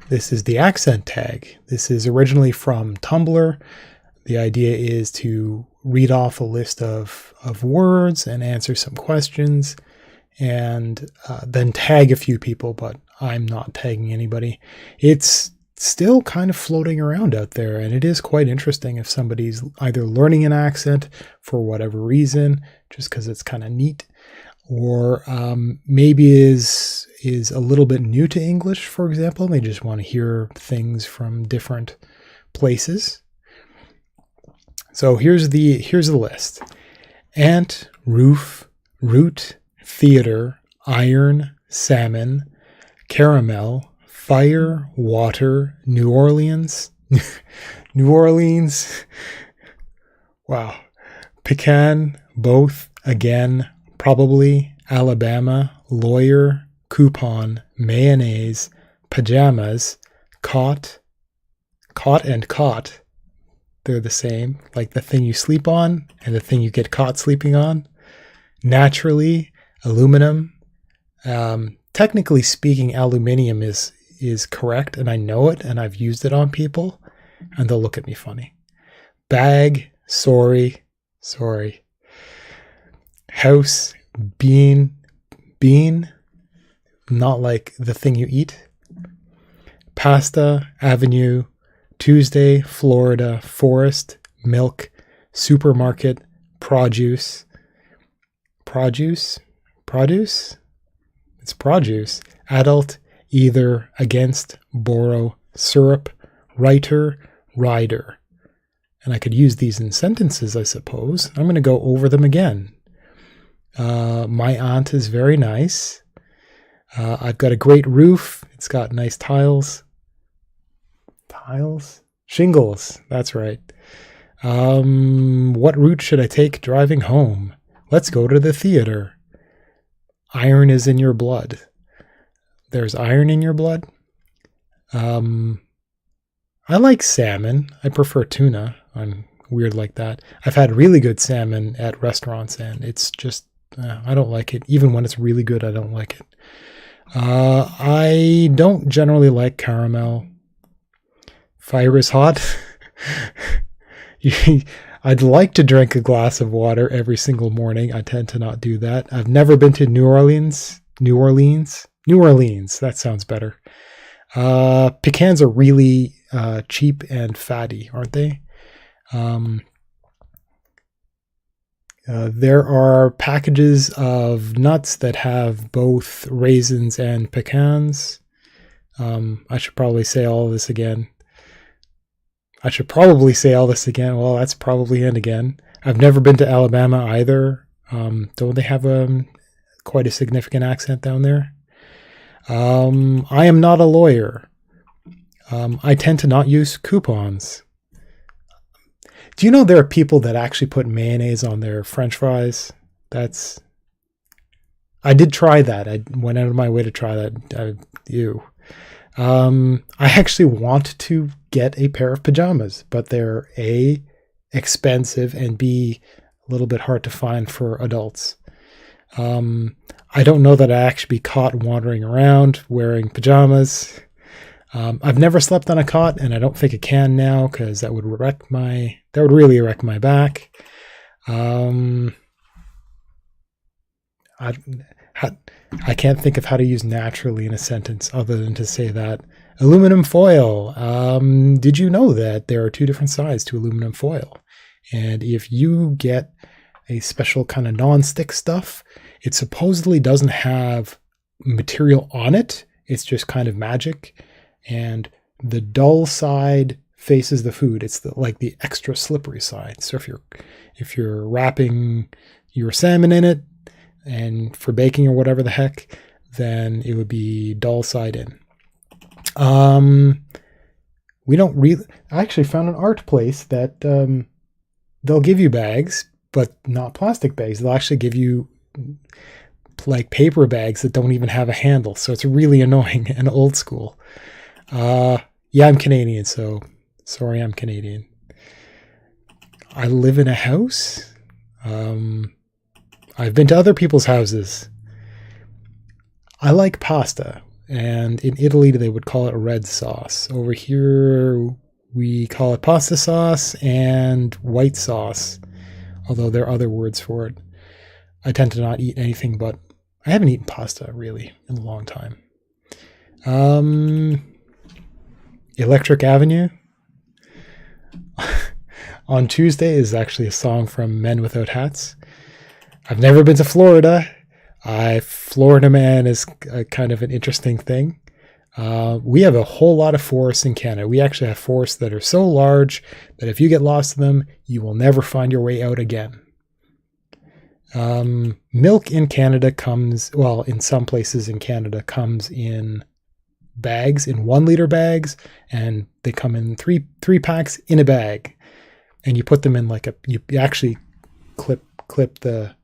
This is the accent tag. This is originally from Tumblr. The idea is to read off a list of words and answer some questions, and then tag a few people, but I'm not tagging anybody. It's still kind of floating around out there, and it is quite interesting if somebody's either learning an accent for whatever reason, just because it's kind of neat, or maybe is a little bit new to English, for example. They just want to hear things from different places. So here's the list: ant, roof, root, theater, iron, salmon, caramel, fire, water, New Orleans, New Orleans, wow, pecan, both, again, probably, Alabama, lawyer, coupon, mayonnaise, pajamas, cot and cot. They're the same, like the thing you sleep on and the thing you get caught sleeping on. Naturally, aluminum. Technically speaking, aluminium is correct, and I know it, and I've used it on people, and they'll look at me funny. Bag, sorry. House, bean, not like the thing you eat. Pasta, avenue, Tuesday, Florida, forest, milk, supermarket, produce. It's produce. Adult, either, against, borrow, syrup, writer, rider. And I could use these in sentences, I suppose. I'm going to go over them again. My aunt is very nice. I've got a great roof. It's got nice tiles. Shingles. That's right. What route should I take driving home? Let's go to the theater. Iron is in your blood. There's iron in your blood. I like salmon. I prefer tuna. I'm weird like that. I've had really good salmon at restaurants, and it's just, I don't like it. Even when it's really good, I don't like it. I don't generally like caramel. Fire is hot. I'd like to drink a glass of water every single morning. I tend to not do that. I've never been to New Orleans. That sounds better. Pecans are really cheap and fatty, aren't they? There are packages of nuts that have both raisins and pecans. I should probably say all this again. Well, that's probably it again. I've never been to Alabama either. Don't they have quite a significant accent down there? I am not a lawyer. I tend to not use coupons. Do you know there are people that actually put mayonnaise on their French fries? I did try that. I went out of my way to try that. I actually want to get a pair of pajamas, but they're A, expensive, and B, a little bit hard to find for adults. I don't know that I actually be caught wandering around wearing pajamas. I've never slept on a cot, and I don't think I can now because that would really wreck my back. I can't think of how to use naturally in a sentence other than to say that. Aluminum foil. Did you know that there are two different sides to aluminum foil? And if you get a special kind of non-stick stuff, it supposedly doesn't have material on it. It's just kind of magic. And the dull side faces the food. It's like the extra slippery side. So if you're wrapping your salmon in it, and for baking or whatever the heck, then it would be dull side in. We don't really. I actually found an art place that they'll give you bags, but not plastic bags. They'll actually give you like paper bags that don't even have a handle. So it's really annoying and old school. Yeah, I'm Canadian, so sorry, I'm Canadian. I live in a house. I've been to other people's houses. I like pasta. And in Italy, they would call it red sauce. Over here, we call it pasta sauce and white sauce, although there are other words for it. I tend to not eat anything but, I haven't eaten pasta really in a long time. Electric Avenue. On Tuesday is actually a song from Men Without Hats. I've never been to Florida. Florida man is kind of an interesting thing. We have a whole lot of forests in Canada. We actually have forests that are so large that if you get lost in them, you will never find your way out again. Milk in Canada comes, well, in some places in Canada, comes in bags, in 1 liter bags, and they come in three packs in a bag. And you put them in like you actually clip the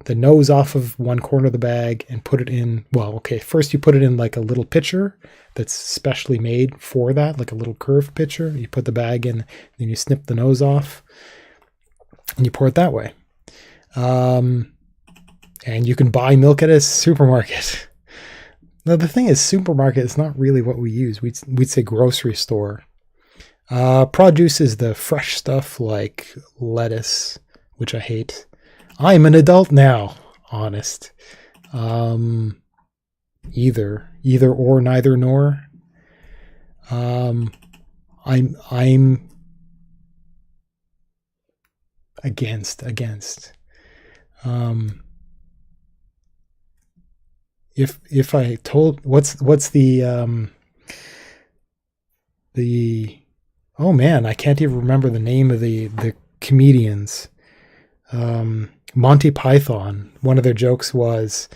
nose off of one corner of the bag and put it in, well, okay, first you put it in like a little pitcher that's specially made for that, like a little curved pitcher. You put the bag in, then you snip the nose off, and you pour it that way. And you can buy milk at a supermarket. Now, the thing is, supermarket is not really what we use. We'd say grocery store. Produce is the fresh stuff like lettuce, which I hate. I'm an adult now, honest. Either or, neither nor. I'm against. If I told what's the oh man, I can't even remember the name of the comedians. Monty Python, one of their jokes was,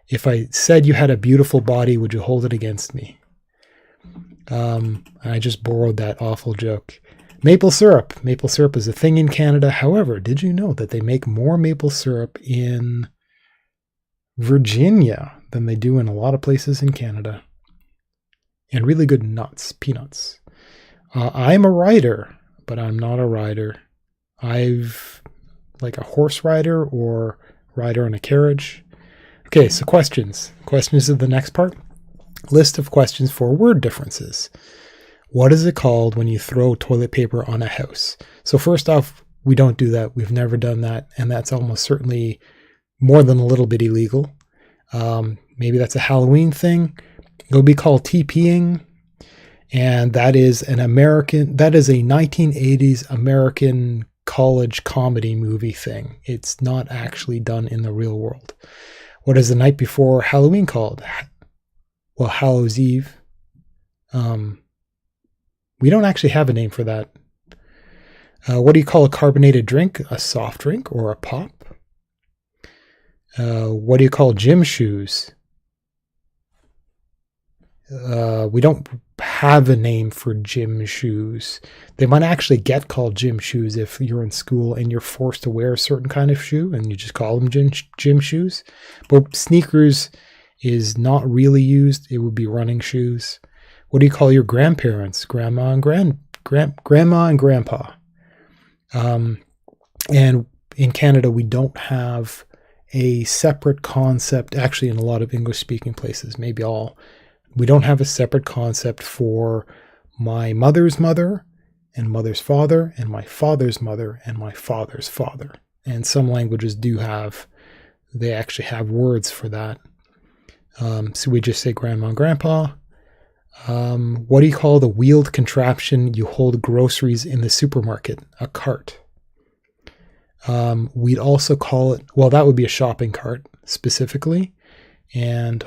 if I said you had a beautiful body, would you hold it against me? I just borrowed that awful joke. Maple syrup. Maple syrup is a thing in Canada. However, did you know that they make more maple syrup in Virginia than they do in a lot of places in Canada? And really good nuts, peanuts. I'm a rider, but I'm not a rider. I've like a horse rider or rider on a carriage. Okay, so questions. Questions is the next part. List of questions for word differences. What is it called when you throw toilet paper on a house? So first off, we don't do that. We've never done that. And that's almost certainly more than a little bit illegal. Maybe that's a Halloween thing. It'll be called TPing. And that is a 1980s American college comedy movie thing. It's not actually done in the real world. What is the night before Halloween called? Well, Hallows Eve. We don't actually have a name for that. What do you call a carbonated drink? A soft drink or a pop? What do you call gym shoes? We don't have a name for gym shoes. They might actually get called gym shoes if you're in school and you're forced to wear a certain kind of shoe and you just call them gym shoes. But sneakers is not really used. It would be running shoes. What do you call your grandparents? Grandma and grandpa. And in Canada, we don't have a separate concept. Actually, in a lot of English-speaking places, maybe all, we don't have a separate concept for my mother's mother and mother's father and my father's mother and my father's father. And some languages do have, they actually have words for that. So we just say grandma and grandpa. What do you call the wheeled contraption you hold groceries in the supermarket? A cart. We'd also call it, well, that would be a shopping cart specifically. And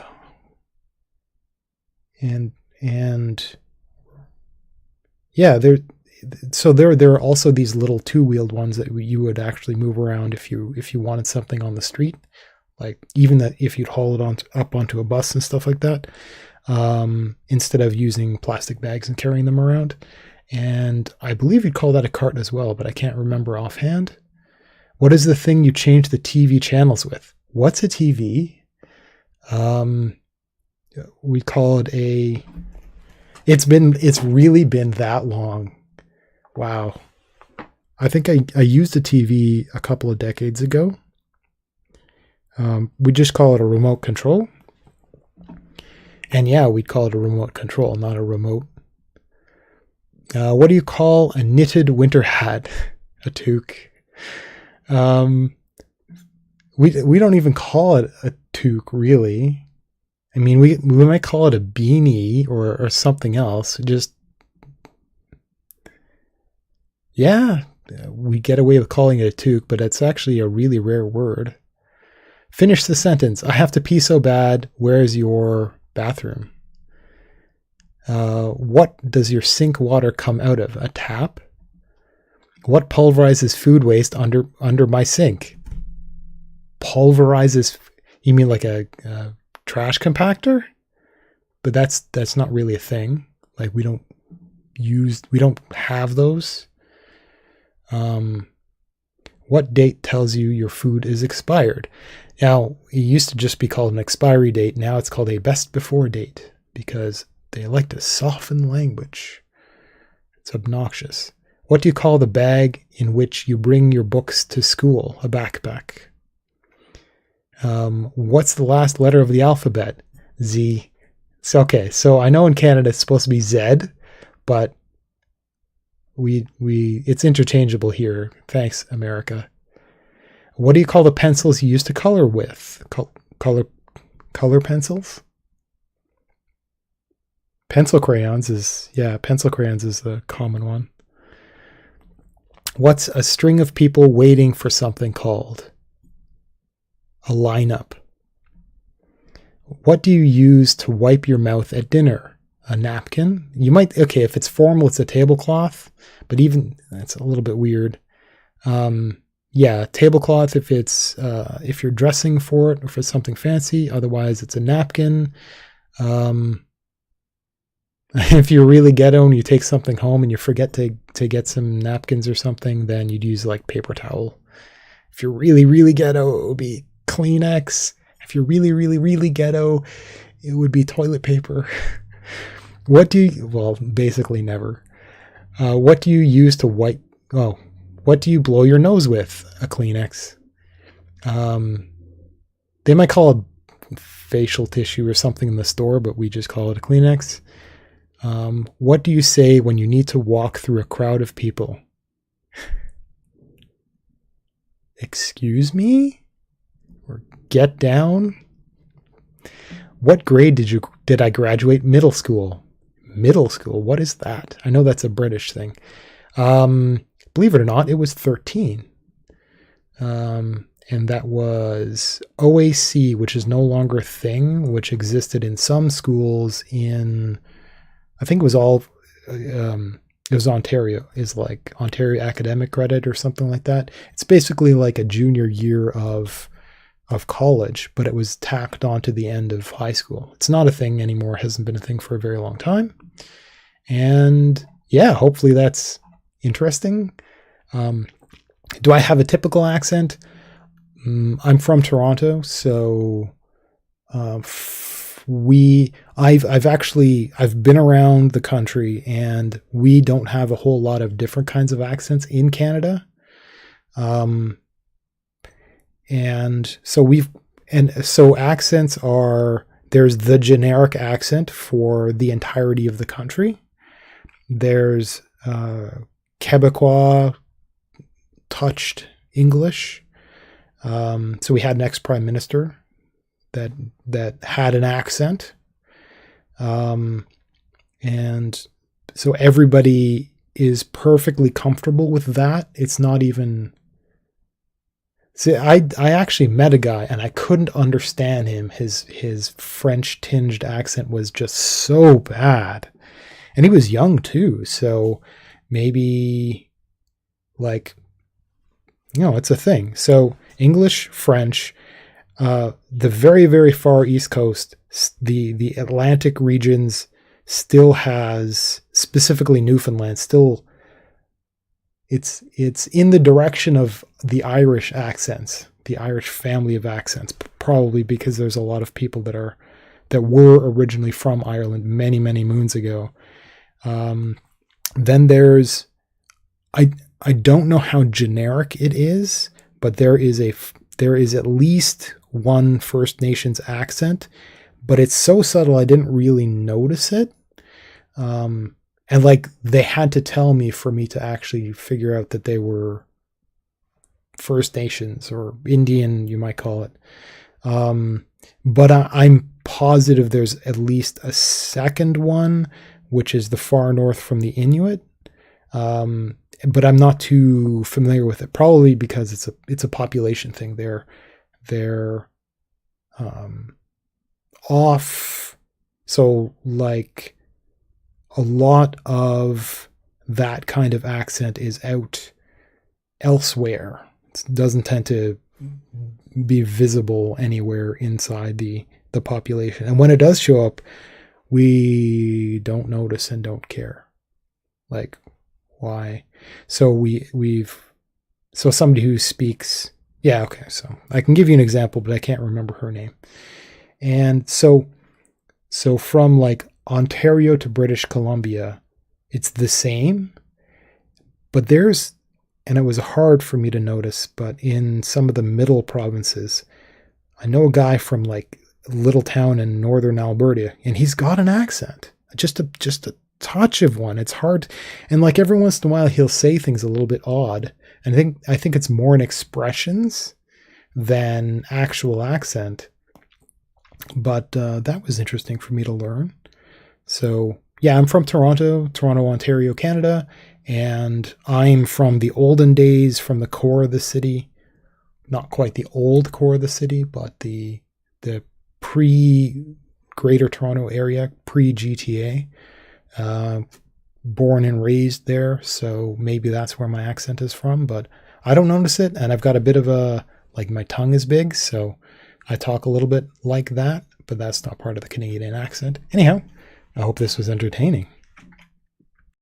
yeah, there are also these little two-wheeled ones that you would actually move around if you wanted something on the street, like even that if you'd haul it up onto a bus and stuff like that, instead of using plastic bags and carrying them around. And I believe you'd call that a cart as well, but I can't remember offhand. What is the thing you change the TV channels with? What's a TV? We call it a, it's really been that long. Wow. I think I used a TV a couple of decades ago. We just call it a remote control. And yeah, we'd call it a remote control, not a remote. What do you call a knitted winter hat? A toque. We don't even call it a toque, really. I mean, we might call it a beanie or something else. Just, yeah, we get away with calling it a toque, but it's actually a really rare word. Finish the sentence. I have to pee so bad. Where's your bathroom? What does your sink water come out of? A tap? What pulverizes food waste under my sink? Pulverizes? You mean like a trash compactor? But that's not really a thing. Like we don't have those. What date tells you your food is expired? Now, it used to just be called an expiry date. Now it's called a best before date because they like to soften language. It's obnoxious. What do you call the bag in which you bring your books to school? A backpack. What's the last letter of the alphabet? Z. So, okay, so I know in Canada it's supposed to be Z, but it's interchangeable here. Thanks, America. What do you call the pencils you used to color with? Color pencils? Pencil crayons is the common one. What's a string of people waiting for something called? A lineup. What do you use to wipe your mouth at dinner? A napkin? You might, okay, if it's formal, it's a tablecloth, but even that's a little bit weird. Yeah, tablecloth if it's if you're dressing for it or for something fancy. Otherwise, it's a napkin. If you're really ghetto and you take something home and you forget to get some napkins or something, then you'd use like paper towel. If you're really, really ghetto, it would be Kleenex. If you're really, really, really ghetto, it would be toilet paper. Well, basically never. What do you use to wipe? Oh, what do you blow your nose with? A Kleenex. They might call it facial tissue or something in the store, but we just call it a Kleenex. What do you say when you need to walk through a crowd of people? Excuse me? Or get down? What grade did I graduate middle school? Middle school? What is that? I know that's a British thing. Believe it or not, it was 13. And that was OAC, which is no longer a thing, which existed in some schools in, I think it was all, it was Ontario, is like Ontario Academic Credit or something like that. It's basically like a junior year of college, but it was tacked onto the end of high school. It's not a thing anymore. It hasn't been a thing for a very long time. And yeah, hopefully that's interesting. Do I have a typical accent? I'm from Toronto, so I've been around the country, and we don't have a whole lot of different kinds of accents in Canada. And so accents are, there's the generic accent for the entirety of the country. There's Quebecois touched English. So we had an ex-prime minister that had an accent. And so everybody is perfectly comfortable with that. It's not even... See, I actually met a guy and I couldn't understand him. His French tinged accent was just so bad. And he was young too. So maybe like, it's a thing. So English, French, the very, very far East Coast, the Atlantic regions still has, specifically Newfoundland, still it's in the direction of the Irish accents, the Irish family of accents, probably because there's a lot of people that were originally from Ireland many, many moons ago. Then there's, I don't know how generic it is, but there is at least one First Nations accent, but it's so subtle I didn't really notice it. And like they had to tell me for me to actually figure out that they were First Nations or Indian, you might call it. But I'm positive there's at least a second one, which is the far north from the Inuit. But I'm not too familiar with it, probably because it's a population thing. They're off. So like a lot of that kind of accent is out elsewhere. It doesn't tend to be visible anywhere inside the population. And when it does show up, we don't notice and don't care. Like, why? So so somebody who speaks, yeah, okay, so I can give you an example, but I can't remember her name. And so from like Ontario to British Columbia, it's the same, but and it was hard for me to notice, but in some of the middle provinces, I know a guy from like a little town in northern Alberta, and he's got an accent, just a touch of one. It's hard, and like every once in a while he'll say things a little bit odd, and I think it's more in expressions than actual accent. But that was interesting for me to learn. So yeah, I'm from Toronto, Ontario, Canada, and I'm from the olden days, from the core of the city. Not quite the old core of the city, but the pre-Greater Toronto area, pre-GTA. Born and raised there, so maybe that's where my accent is from, but I don't notice it, and I've got a bit of like my tongue is big, so I talk a little bit like that, but that's not part of the Canadian accent. Anyhow, I hope this was entertaining.